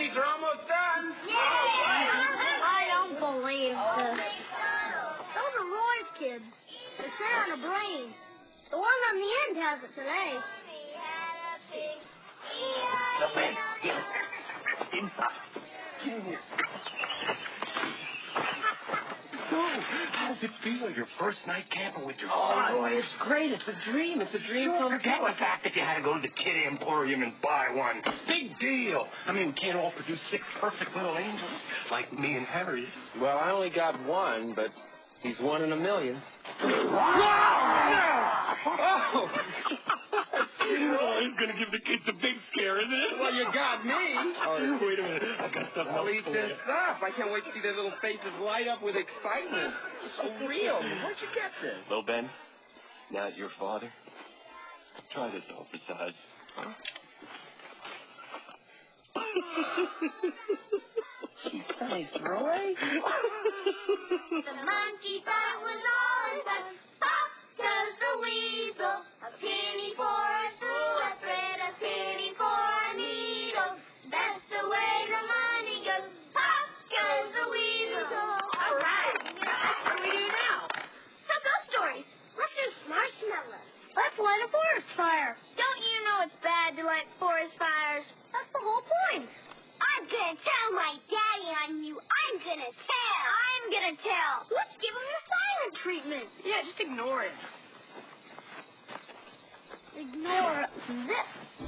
ladies are almost done. Yay! I don't believe this. Those are Roy's kids. They're Sarah and Brain. The one on the end has it today. The bed. Inside. Get in here. So, how does it feel your first night camping with your son? Oh, Roy, it's great. It's a dream. It's a dream come Forget true. the fact that you had to go to the Kid Emporium and buy one. Big deal. I mean, we can't all produce 6 perfect little angels like me and Harriet. Well, I only got one, but he's 1 in a million. Oh, he's gonna give the kids a big scare, isn't it? Well, you got me. Oh, wait a minute. I got something I'll else eat for this up. I can't wait to see their little faces light up with excitement. It's so real. Where'd you get this? you. Well, Ben, now that you're a father, try this on for size. Thanks, Roy. The monkey thought it was all in fun. Pop goes the weasel. A penny for a spool of thread, a penny for a needle. That's the way the money goes. Pop goes the weasel. All right. What do we do now? Some ghost stories. Let's do marshmallows. Let's light a forest fire. Don't you know it's bad to light forest fires? That's the whole point. I'm gonna tell my daddy on you. I'm gonna tell. I'm gonna tell. Let's give him the silent treatment. Yeah, just ignore it. Ignore this.